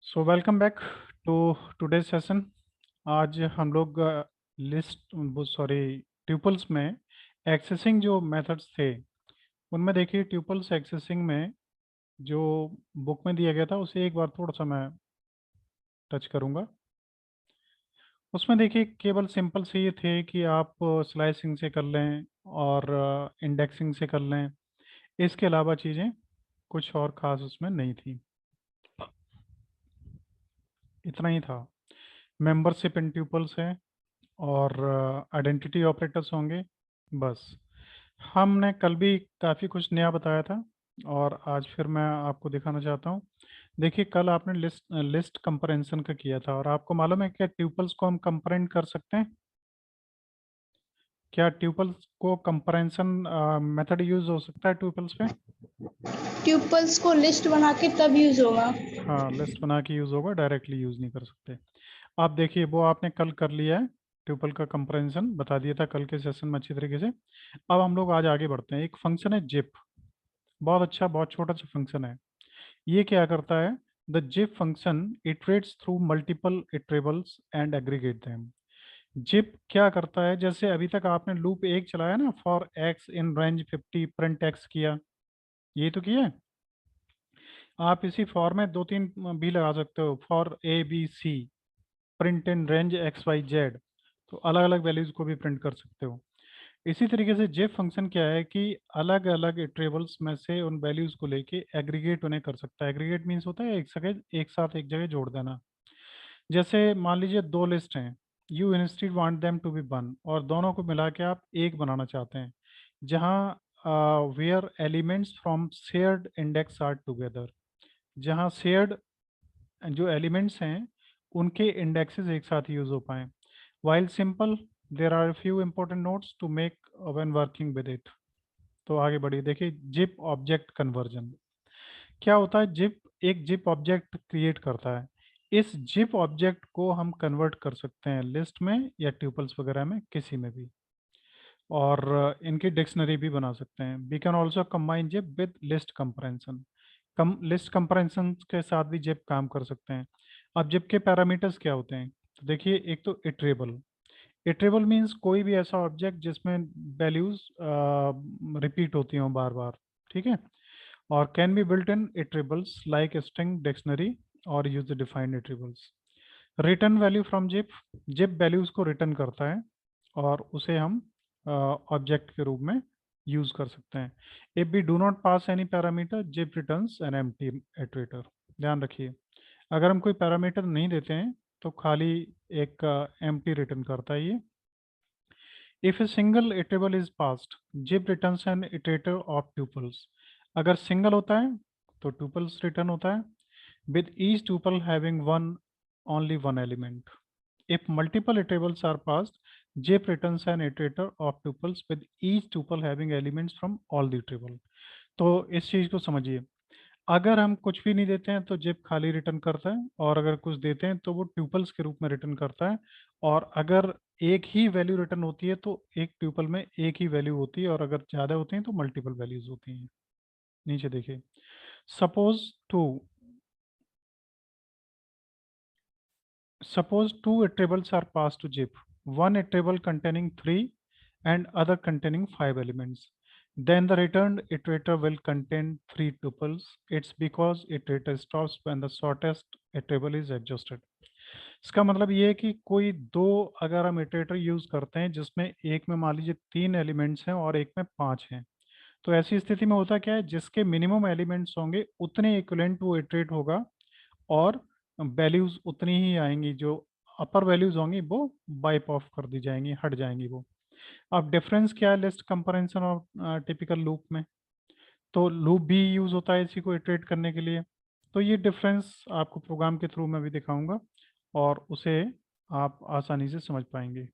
So welcome back to today session. आज हम लोग लिस्ट सॉरी ट्यूपल्स में एक्सेसिंग जो मेथड्स थे उनमें देखिए ट्यूपल्स एक्सेसिंग में जो बुक में दिया गया था उसे एक बार थोड़ा सा मैं टच करूंगा। उसमें देखिए केवल सिंपल से ये थे कि आप स्लाइसिंग से कर लें और इंडेक्सिंग से कर लें। इसके अलावा चीज़ें कुछ और ख़ास उसमें नहीं थी, इतना ही था। मेंबरशिप इन ट्यूपल्स है और आइडेंटिटी ऑपरेटर्स होंगे, बस। हमने कल भी काफ़ी कुछ नया बताया था और आज फिर मैं आपको दिखाना चाहता हूँ। देखिए कल आपने लिस्ट लिस्ट कंपैरिजन का किया था और आपको मालूम है क्या ट्यूपल्स को हम कंपेरेंट कर सकते हैं? क्या ट्यूपल्स को कंपैरिजन मेथड यूज हो सकता है ट्यूपल्स पे? ट्यूपल्स को लिस्ट बना के तब यूज होगा। हाँ, लिस्ट बना के यूज होगा, डायरेक्टली यूज नहीं कर सकते। आप देखिए वो आपने कल कर लिया है, ट्यूपल का कंपैरिजन बता दिया था कल के सेशन में अच्छी तरीके से। अब हम लोग आज आगे बढ़ते हैं। एक फंक्शन है जिप, बहुत अच्छा, बहुत छोटा सा फंक्शन है। ये क्या करता है? The zip function iterates through multiple iterables and aggregate them. Zip क्या करता है, जैसे अभी तक आपने लूप एक चलाया ना, for x in range 50 print x किया, ये तो किया है। आप इसी फॉर में दो तीन भी लगा सकते हो, for a b c print in range x y z, तो अलग अलग वैल्यूज को भी प्रिंट कर सकते हो। इसी तरीके से जिप फंक्शन क्या है कि अलग अलग इटरेबल्स में से उन वैल्यूज को लेके एग्रीगेट उन्हें कर सकता है। एग्रीगेट मीन्स होता है एक साथ एक जगह जोड़ देना। जैसे मान लीजिए दो लिस्ट हैं, you instead want them to be one, और दोनों को मिला के आप एक बनाना चाहते हैं, जहाँ where elements from shared index are together, जहाँ शेयर्ड जो एलिमेंट्स हैं उनके इंडेक्सेस एक साथ यूज हो पाए। While simple, there are few important notes to make when working with it. तो आगे बढ़िए, देखिए जिप ऑब्जेक्ट कन्वर्जन क्या होता है। जिप एक जिप ऑब्जेक्ट क्रिएट करता है। इस जिप ऑब्जेक्ट को हम कन्वर्ट कर सकते हैं लिस्ट में या ट्यूपल्स वगैरह में, किसी में भी, और इनकी डिक्शनरी भी बना सकते हैं। We can also combine zip with list comparison. कम लिस्ट कंपैरिजन के साथ भी जिप काम कर सकते हैं। अब जिप के पैरामीटर्स क्या होते हैं? तो देखिए एक तो इटरेबल। इटरेबल मीन्स कोई भी ऐसा ऑब्जेक्ट जिसमें वैल्यूज रिपीट होती हों बार बार, ठीक है। और can be built in iterables like string dictionary और use defined iterables. Return value from zip, zip values को रिटर्न करता है और उसे हम ऑब्जेक्ट के रूप में यूज कर सकते हैं। If we do not pass any parameter, zip returns an empty iterator. ध्यान रखिए, अगर हम कोई पैरामीटर नहीं देते हैं तो खाली एक एम्प्टी रिटर्न करता है ये। If a single iterable is passed, zip returns an iterator of tuples. अगर सिंगल होता है तो ट्यूपल्स रिटर्न होता है, with each tuple having only one element. If multiple iterables are passed, JIP returns an iterator of tuples with each tuple having elements from all the iterable. तो इस चीज को समझिए, अगर हम कुछ भी नहीं देते हैं तो जिप खाली रिटर्न करता है, और अगर कुछ देते हैं तो वो ट्यूपल्स के रूप में रिटर्न करता है। और अगर एक ही वैल्यू रिटर्न होती है तो एक ट्यूपल में एक ही वैल्यू होती है, और अगर ज़्यादा होती हैं तो मल्टीपल वैल्यूज होती हैं। नीचे देखिए, suppose two Suppose two iterables are passed to JIP, one iterable containing 3 and other containing 5 elements. Then the returned iterator will contain 3 tuples. It's because iterator stops when the shortest iterable is exhausted. इसका मतलब ये है कि कोई दो अगर हम iterator use करते हैं जिसमें एक में मान लीजिए 3 एलिमेंट्स हैं और एक में 5 हैं, तो ऐसी स्थिति में होता क्या है, जिसके मिनिमम एलिमेंट्स होंगे उतने इक्विवेलेंट वो इटरेट होगा, और वैल्यूज उतनी ही आएंगी, जो अपर वैल्यूज होंगी वो वाइप ऑफ कर दी जाएंगी, हट जाएंगी वो। अब डिफरेंस क्या है लिस्ट कंपैरिजन और टिपिकल लूप में? तो लूप भी यूज होता है इसी को इटरेट करने के लिए। तो ये डिफरेंस आपको प्रोग्राम के थ्रू मैं भी दिखाऊंगा और उसे आप आसानी से समझ पाएंगे।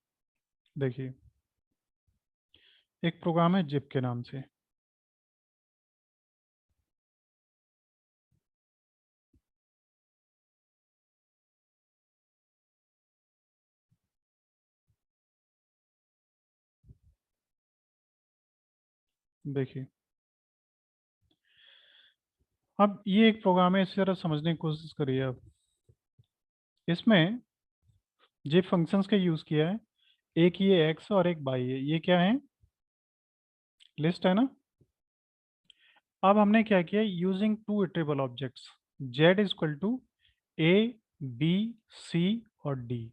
देखिए एक प्रोग्राम है जिप के नाम से। देखिए अब ये एक प्रोग्राम है, इसे जरा समझने की कोशिश करिए। अब इसमें जिप फंक्शंस का यूज किया है, एक ये एक्स और एक वाई है, ये क्या है, लिस्ट है ना। अब हमने क्या किया, using two iterable objects, z is equal to a b c और डी।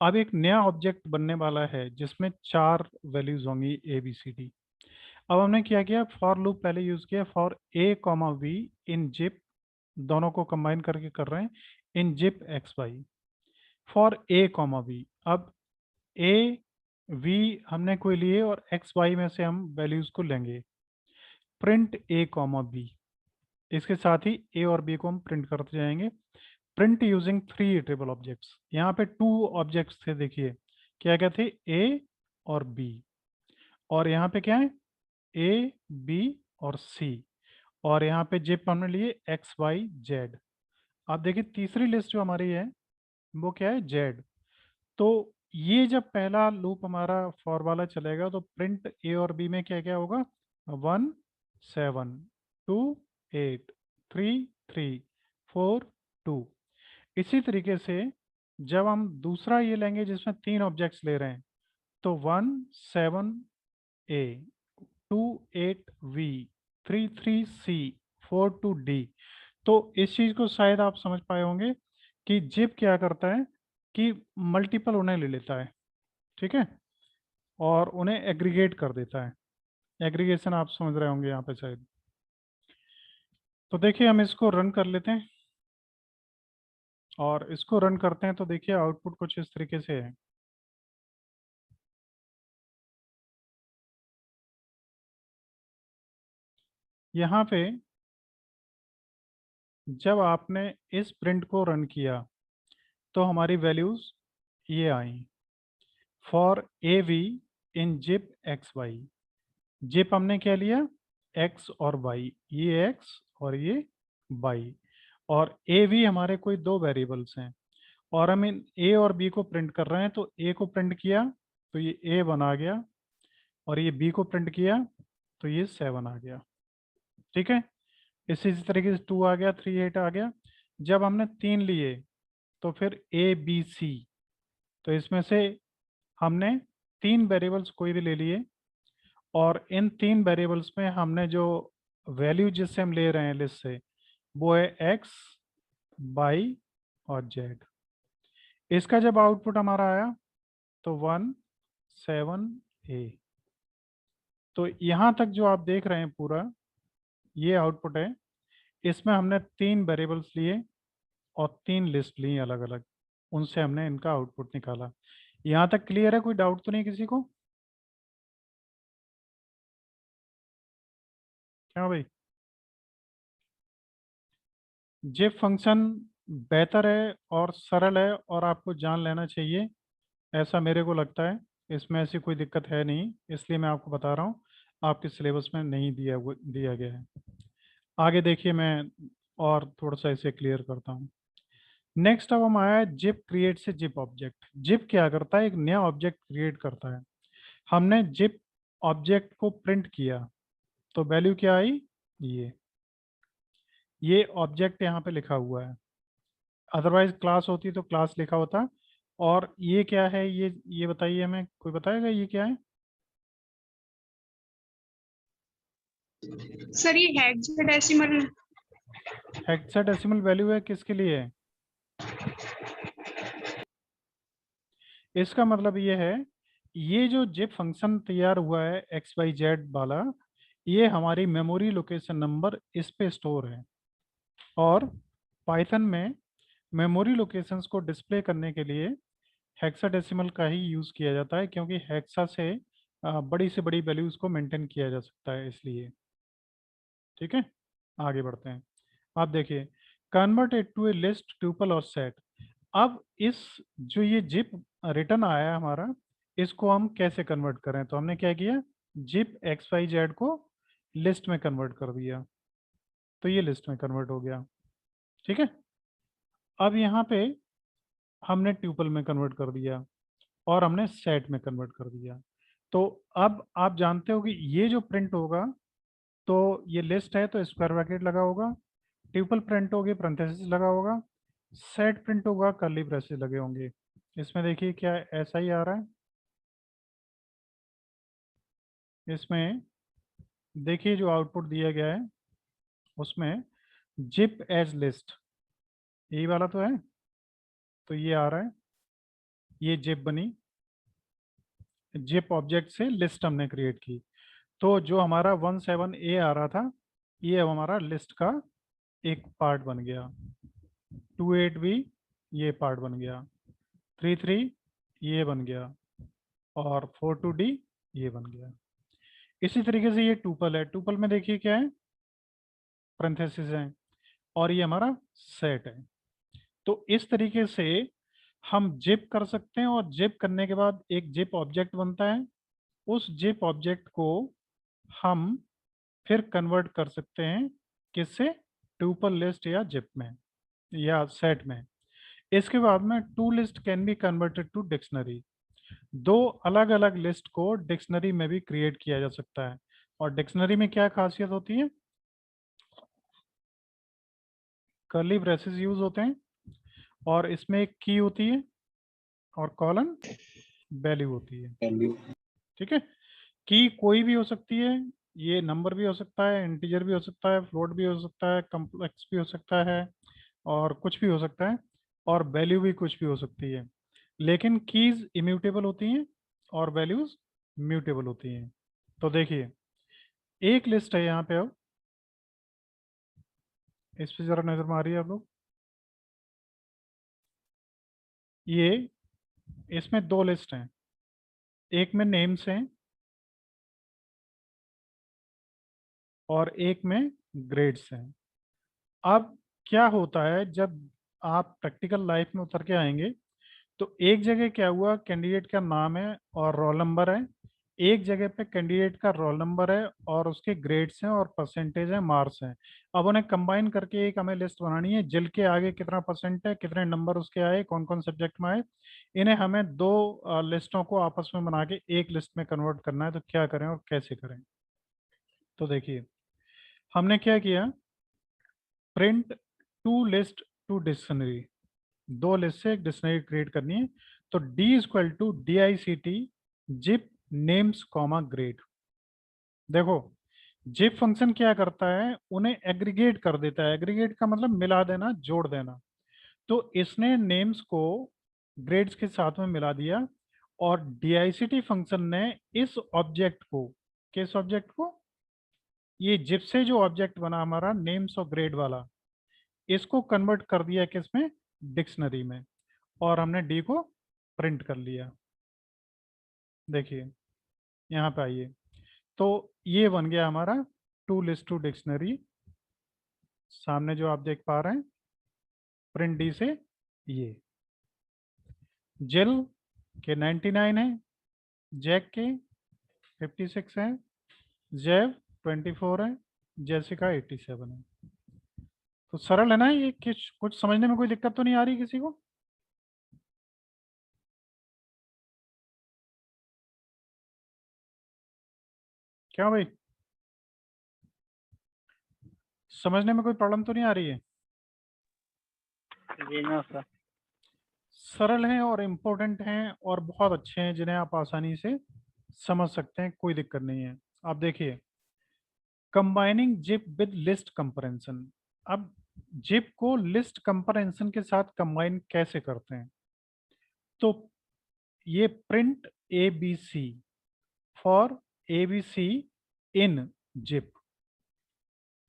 अब एक नया ऑब्जेक्ट बनने वाला है जिसमें 4 वैल्यूज होंगी ए बी सी डी। अब हमने क्या किया, फॉर लूप पहले यूज किया, for A comma V in zip, दोनों को कंबाइन करके कर रहे हैं, in zip X Y, for A comma V. अब ए वी हमने कोई लिए और एक्स वाई में से हम वैल्यूज को लेंगे, प्रिंट ए कॉमा बी। इसके साथ ही ए और बी को हम प्रिंट करते जाएंगे, प्रिंट यूजिंग 3 इटरेबल ऑब्जेक्ट्स। यहाँ पे 2 ऑब्जेक्ट्स थे, देखिए क्या क्या थे, ए और बी, और यहाँ पे क्या है, ए बी और सी, और यहाँ पे जिप हमने लिए एक्स वाई जेड। आप देखिए तीसरी लिस्ट जो हमारी है वो क्या है, जेड। तो ये जब पहला लूप हमारा फॉर वाला चलेगा तो प्रिंट ए और बी में क्या क्या होगा, 1 7 2 8 3 3 4 2। इसी तरीके से जब हम दूसरा ये लेंगे जिसमें 3 ऑब्जेक्ट्स ले रहे हैं, तो 1 7 ए 2 8 वी 3 3 सी 4 2 डी। तो इस चीज को शायद आप समझ पाए होंगे कि जिप क्या करता है कि मल्टीपल उन्हें ले लेता है, ठीक है, और उन्हें एग्रीगेट कर देता है। एग्रीगेशन आप समझ रहे होंगे यहाँ पे शायद। तो देखिए हम इसको रन कर लेते हैं, और इसको रन करते हैं तो देखिए आउटपुट कुछ इस तरीके से है। यहाँ पे जब आपने इस प्रिंट को रन किया तो हमारी वैल्यूज ये आई, for A V in zip X Y. Zip हमने क्या लिया, एक्स और वाई, ये एक्स और ये वाई, और ए वी हमारे कोई 2 वेरिएबल्स हैं, और हम इन ए और बी को प्रिंट कर रहे हैं। तो ए को प्रिंट किया तो ये ए बना गया, और ये बी को प्रिंट किया तो ये 7 आ गया, ठीक है। इसी तरीके से 2 आ गया, 3 8 आ गया। जब हमने 3 लिए तो फिर ए बी सी, तो इसमें से हमने 3 वेरिएबल्स कोई भी ले लिए, और इन 3 वेरिएबल्स में हमने जो वैल्यू जिससे हम ले रहे हैं लिस्ट से, वो है एक्स वाई और जेड। इसका जब आउटपुट हमारा आया तो 1 7 ए। तो यहाँ तक जो आप देख रहे हैं पूरा ये आउटपुट है। इसमें हमने 3 वेरिएबल्स लिए और 3 लिस्ट ली अलग अलग, उनसे हमने इनका आउटपुट निकाला। यहाँ तक क्लियर है, कोई डाउट तो नहीं किसी को, क्या भाई। जिप फंक्शन बेहतर है और सरल है और आपको जान लेना चाहिए, ऐसा मेरे को लगता है। इसमें ऐसी कोई दिक्कत है नहीं, इसलिए मैं आपको बता रहा हूँ, आपके सिलेबस में नहीं दिया गया है। आगे देखिए मैं और थोड़ा सा इसे क्लियर करता हूँ। नेक्स्ट अब हम आया है जिप क्रिएट से जिप ऑब्जेक्ट। जिप क्या करता है, एक नया ऑब्जेक्ट क्रिएट करता है। हमने जिप ऑब्जेक्ट को प्रिंट किया तो वैल्यू क्या आई, ये ऑब्जेक्ट यहाँ पे लिखा हुआ है, अदरवाइज क्लास होती तो क्लास लिखा होता। और ये क्या है, ये बताइए, हमें कोई बताएगा ये क्या है। सर ये हेक्साडेसिमल। हेक्साडेसिमल वैल्यू है, किसके लिए है, इसका मतलब ये है, ये जो जिप फंक्शन तैयार हुआ है एक्स वाई जेड वाला, ये हमारी मेमोरी लोकेशन नंबर इस पे स्टोर है। और पाइथन में मेमोरी लोकेशंस को डिस्प्ले करने के लिए हेक्साडेसिमल का ही यूज़ किया जाता है, क्योंकि हेक्सा से बड़ी से बड़ी वैल्यूज को मेंटेन किया जा सकता है, इसलिए। ठीक है, आगे बढ़ते हैं। आप देखिए, convert it to a list tuple और सेट। अब इस जो ये जिप रिटर्न आया है हमारा, इसको हम कैसे कन्वर्ट करें, तो हमने क्या किया, जिप एक्स वाई जेड को लिस्ट में कन्वर्ट कर दिया, तो ये लिस्ट में कन्वर्ट हो गया, ठीक है। अब यहाँ पे हमने ट्यूपल में कन्वर्ट कर दिया और हमने सेट में कन्वर्ट कर दिया। तो अब आप जानते हो कि ये जो प्रिंट होगा, तो ये लिस्ट है तो स्क्वायर ब्रैकेट लगा होगा, ट्यूपल प्रिंट होगी, पैरेंथेसिस लगा होगा, सेट प्रिंट होगा, कर्ली ब्रेसेस लगे होंगे। इसमें देखिए क्या ऐसा ही आ रहा है। इसमें देखिए जो आउटपुट दिया गया है उसमें जिप एज लिस्ट, यही वाला तो है। तो ये आ रहा है, ये जिप बनी, जिप ऑब्जेक्ट से लिस्ट हमने क्रिएट की। तो जो हमारा 17A आ रहा था, ये अब हमारा लिस्ट का एक पार्ट बन गया। 28B ये पार्ट बन गया, 33 ये बन गया, और 42D ये बन गया। इसी तरीके से ये टूपल है, टूपल में देखिए क्या है, पैरेंथेसिस है, और ये हमारा सेट है। तो इस तरीके से हम जिप कर सकते हैं, और जिप करने के बाद एक जिप ऑब्जेक्ट बनता है। उस जिप ऑब्जेक्ट को हम फिर कन्वर्ट कर सकते हैं किससे, ट्यूपल लिस्ट या जिप में या सेट में। इसके बाद में two list can be converted to dictionary, दो अलग अलग लिस्ट को डिक्शनरी में भी क्रिएट किया जा सकता है। और डिक्शनरी में क्या खासियत होती है, कर्ली ब्रेसेस यूज होते हैं, और इसमें एक की होती है और कॉलन वैल्यू होती है। ठीक है, की कोई भी हो सकती है, ये नंबर भी हो सकता है, इंटीजर भी हो सकता है, फ्लोट भी हो सकता है, कम्प्लेक्स भी हो सकता है, और कुछ भी हो सकता है, और वैल्यू भी कुछ भी हो सकती है। लेकिन कीज इम्यूटेबल होती हैं और वैल्यूज म्यूटेबल होती हैं। तो देखिए एक लिस्ट है यहाँ पे, अब इस पे जरा नजर मारिए आप लोग। ये इसमें दो लिस्ट हैं, एक में नेम्स हैं और एक में ग्रेड्स हैं। अब क्या होता है, जब आप प्रैक्टिकल लाइफ में उतर के आएंगे तो एक जगह क्या हुआ, कैंडिडेट का नाम है और रोल नंबर है, एक जगह पे कैंडिडेट का रोल नंबर है और उसके ग्रेड्स हैं और परसेंटेज है, मार्क्स हैं। अब उन्हें कंबाइन करके एक हमें लिस्ट बनानी है, जिल के आगे कितना परसेंट है, कितने नंबर उसके आए, कौन कौन सब्जेक्ट में आए। इन्हें हमें दो लिस्टों को आपस में बना के एक लिस्ट में कन्वर्ट करना है। तो क्या करें और कैसे करें, तो देखिए हमने क्या किया, print two list to dictionary, दो लिस्ट से एक डिक्शनरी क्रिएट करनी है। तो d is equal to d i c t zip names comma grade. देखो जिप फंक्शन क्या करता है, उन्हें एग्रीगेट कर देता है, एग्रीगेट का मतलब मिला देना, जोड़ देना। तो इसने नेम्स को ग्रेड्स के साथ में मिला दिया, और डीआईसीटी फंक्शन ने इस ऑब्जेक्ट को, किस ऑब्जेक्ट को, ये जिप से जो ऑब्जेक्ट बना हमारा नेम्स और ग्रेड वाला, इसको कन्वर्ट कर दिया किसमें, डिक्शनरी में, और हमने डी को प्रिंट कर लिया। देखिए यहाँ पे आइए, तो ये बन गया हमारा टू लिस्ट टू डिक्शनरी, सामने जो आप देख पा रहे हैं, प्रिंट डी से ये जेल के 99 है, जैक के 56 है, जेव 24 है, जैसिका 87 है। तो सरल है ना ये, कुछ समझने में कोई दिक्कत तो नहीं आ रही किसी को। क्या भाई, समझने में कोई प्रॉब्लम तो नहीं आ रही है। जी ना सर। सरल हैं और इम्पोर्टेंट हैं और बहुत अच्छे हैं, जिन्हें आप आसानी से समझ सकते हैं, कोई दिक्कत नहीं है। आप देखिए combining zip with list comparison. अब जिप को लिस्ट कंपैरिजन के साथ कंबाइन कैसे करते हैं, तो ये print a b c for a b c in zip,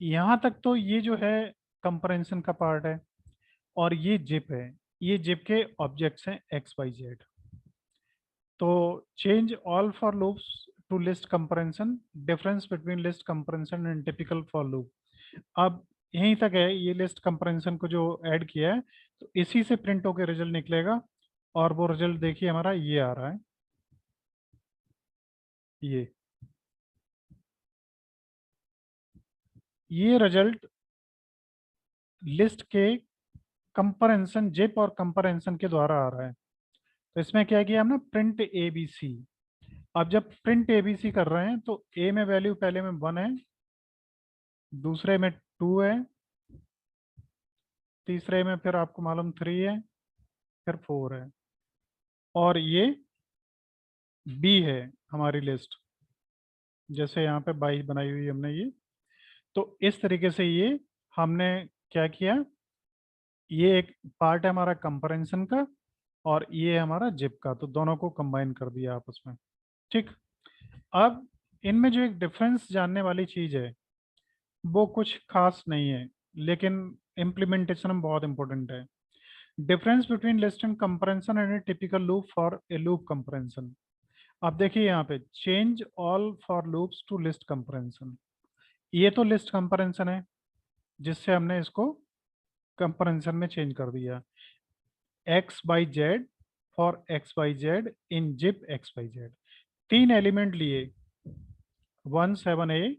यहाँ तक तो ये जो है कंपैरिजन का पार्ट है, और ये जिप है, ये जिप के ऑब्जेक्ट्स हैं एक्स वाई जेड। तो change all for loops to list comparison, difference between list comparison and typical for loop. अब यहीं तक है, ये लिस्ट कंपैरिजन को जो ऐड किया है, तो इसी से प्रिंट होकर रिजल्ट निकलेगा। और वो रिजल्ट देखिए हमारा ये आ रहा है, ये रिजल्ट लिस्ट के कंपैरिजन, जिप और कंपैरिजन के द्वारा आ रहा है। तो इसमें क्या किया हमने, प्रिंट ए बी सी। अब जब प्रिंट ए बी सी कर रहे हैं तो ए में वैल्यू पहले में 1 है, दूसरे में 2 है, तीसरे में फिर आपको मालूम 3 है, फिर 4 है, और ये बी है हमारी लिस्ट। जैसे यहाँ पे 22 बनाई हुई हमने ये, तो इस तरीके से ये हमने क्या किया, ये एक पार्ट है हमारा कंपैरिजन का और ये हमारा जिप का, तो दोनों को कंबाइन कर दिया आपस में। ठीक। अब इनमें जो एक डिफरेंस जानने वाली चीज है वो कुछ खास नहीं है, लेकिन इम्प्लीमेंटेशन में बहुत इंपॉर्टेंट है। Difference between list and comparison and a typical loop for a loop comparison. अब देखिए यहाँ पे change all for loops to list comparison, ये तो लिस्ट कंपैरिजन है जिससे हमने इसको कंपैरिजन में चेंज कर दिया। X by Z for x by Z in zip x by Z, 3 element लिए 17A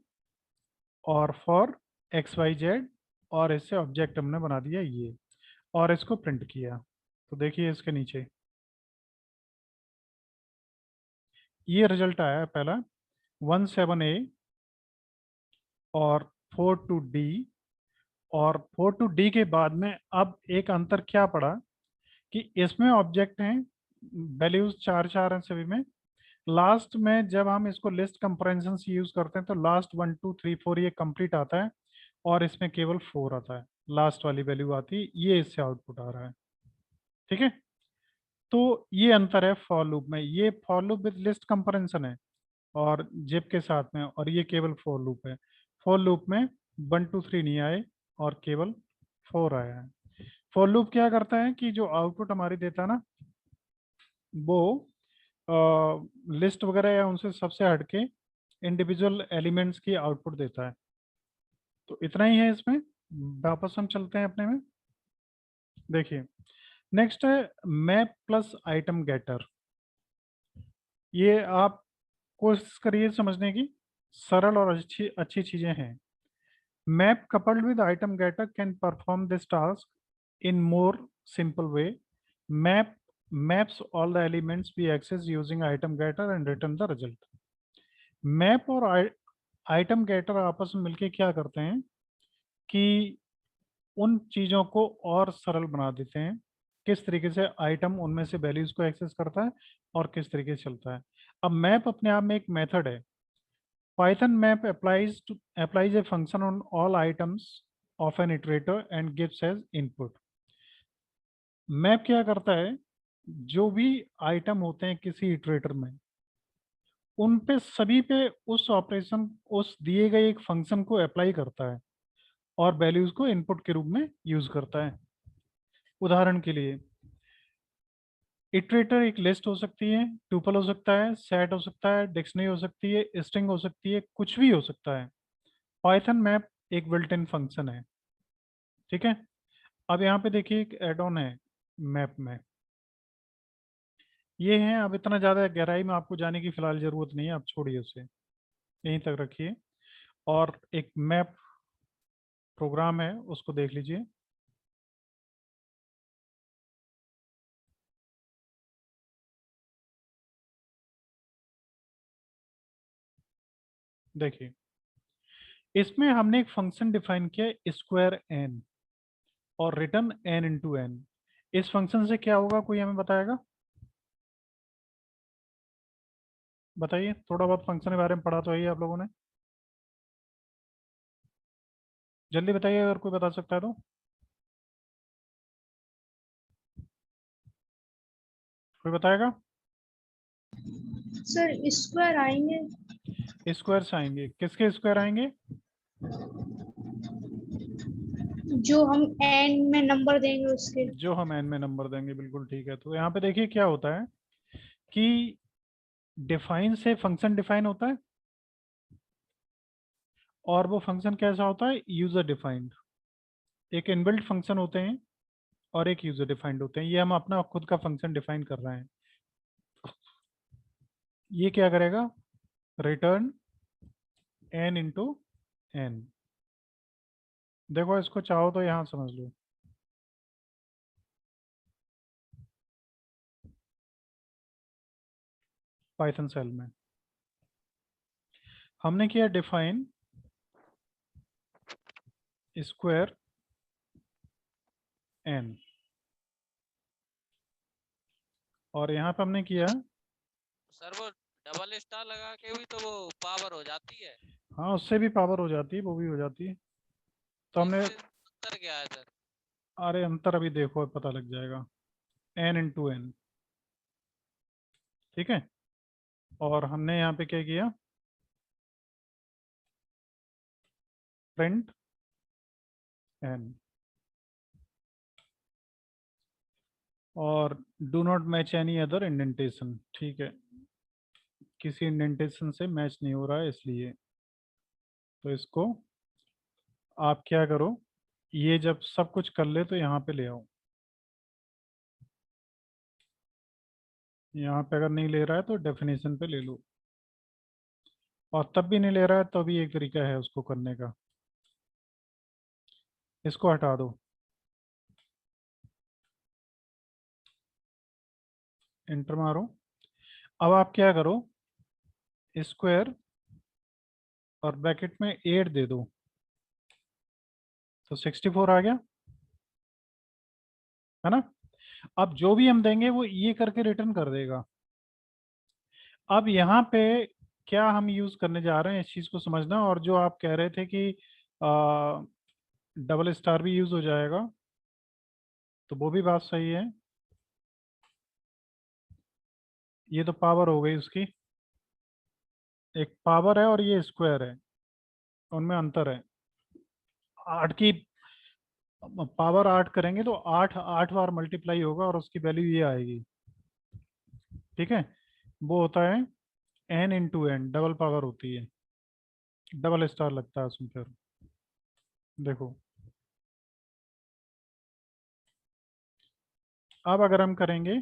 और फॉर एक्स वाई जेड, और इससे ऑब्जेक्ट हमने बना दिया ये, और इसको प्रिंट किया। तो देखिए इसके नीचे ये रिजल्ट आया पहला 17A और 42D, और 42D के बाद में अब एक अंतर क्या पड़ा कि इसमें ऑब्जेक्ट हैं, वैल्यूज चार चार हैं सभी में। लास्ट में जब हम इसको लिस्ट कंपैरिजन से यूज करते हैं तो लास्ट 1 2 3 4 ये कंप्लीट आता है, और इसमें केवल 4 आता है, लास्ट वाली वैल्यू आती है, ये इससे आउटपुट आ रहा है। ठीक है, तो ये अंतर है फॉर लूप में, ये for loop with list comparison है और जिप के साथ में, और ये केवल फॉर लूप है। फॉर लूप में 1 2 3 नहीं आए और केवल 4 आया है। फॉर लूप क्या करता है कि जो आउटपुट हमारी देता है ना, वो लिस्ट वगैरह या उनसे सबसे हटके इंडिविजुअल एलिमेंट्स की आउटपुट देता है। तो इतना ही है इसमें, वापस हम चलते हैं अपने में। देखिए नेक्स्ट है मैप प्लस आइटम गेटर। ये आप कोशिश करिए समझने की, सरल और अच्छी अच्छी चीजें हैं। Map coupled with item getter can perform this task in more simple way. Map maps all the elements we access using item getter and return the result. Map और आइटम गेटर आपस में मिलके क्या करते हैं कि उन चीज़ों को और सरल बना देते हैं। किस तरीके से आइटम उनमें से वैल्यूज को एक्सेस करता है और किस तरीके से चलता है। अब मैप अपने आप में एक मेथड है। Python map applies a function on all items of an iterator and gives as input. Map क्या करता है, जो भी आइटम होते हैं किसी इटरेटर में उन पे सभी पे उस ऑपरेशन, उस दिए गए एक फंक्शन को अप्लाई करता है और वैल्यूज को इनपुट के रूप में यूज करता है। उदाहरण के लिए इटरेटर एक लिस्ट हो सकती है, ट्यूपल हो सकता है, सेट हो सकता है, डिक्शनरी हो सकती है, स्ट्रिंग हो सकती है, कुछ भी हो सकता है। पाइथन मैप एक बिल्ट इन फंक्शन है। ठीक है, अब यहाँ पे देखिए एक एड ऑन है मैप में, ये है। अब इतना ज़्यादा गहराई में आपको जाने की फिलहाल ज़रूरत नहीं है, आप छोड़िए उसे, यहीं तक रखिए। और एक मैप प्रोग्राम है उसको देख लीजिए। देखिए इसमें हमने एक फंक्शन डिफाइन किया स्क्वायर एन और रिटर्न एन इंटू एन। इस फंक्शन से क्या होगा, कोई हमें बताएगा? बताइए, थोड़ा बहुत फंक्शन के बारे में पढ़ा तो है ही आप लोगों ने, जल्दी बताइए अगर कोई बता सकता है तो। कोई बताएगा? सर स्क्वायर आएंगे स्क्वायर्स आएंगे, किसके स्क्वायर आएंगे? जो हम एंड में नंबर देंगे उसके। जो हम एन में नंबर देंगे, बिल्कुल ठीक है। तो यहाँ पे देखिए क्या होता है कि डिफाइन से फंक्शन डिफाइन होता है, और वो फंक्शन कैसा होता है, यूजर डिफाइंड। एक इनबिल्ट फंक्शन होते हैं और एक यूजर डिफाइंड होते हैं। ये हम अपना खुद का फंक्शन डिफाइन कर रहे हैं। ये क्या करेगा, रिटर्न एन इंटू एन। देखो इसको चाहो तो यहाँ समझ लो, पाइथन सेल में हमने किया डिफाइन स्क्वायर एन। और यहाँ पे हमने किया, सर वो डबल स्टार लगा के भी तो वो पावर हो जाती है। हाँ उससे भी पावर हो जाती है, वो भी हो जाती है। तो तो हमने, इसमें अंतर क्या है सर? अरे अंतर अभी देखो पता लग जाएगा, एन इंटू एन। ठीक है। और हमने यहाँ पे क्या किया, प्रिंट एन। और do not match any other indentation. ठीक है, किसी इंडेंटेशन से मैच नहीं हो रहा है इसलिए। तो इसको आप क्या करो, ये जब सब कुछ कर ले तो यहाँ पे ले आओ। यहाँ पे अगर नहीं ले रहा है तो डेफिनेशन पे ले लो, और तब भी नहीं ले रहा है तो भी एक तरीका है उसको करने का, इसको हटा दो, एंटर मारो। अब आप क्या करो, स्क्वायर और ब्रैकेट में 8 दे दो, तो 64 आ गया, है ना। अब जो भी हम देंगे वो ये करके रिटर्न कर देगा। अब यहाँ पे क्या हम यूज करने जा रहे हैं, इस चीज को समझना। और जो आप कह रहे थे कि डबल स्टार भी यूज हो जाएगा, तो वो भी बात सही है। ये तो पावर हो गई उसकी, एक पावर है और ये स्क्वायर है, उनमें अंतर है। 8 की पावर 8 करेंगे तो 8 8 बार मल्टीप्लाई होगा और उसकी वैल्यू ये आएगी। ठीक है, वो होता है n into n, double power होती है, डबल स्टार लगता है उसमें फिर। देखो, अब अगर हम करेंगे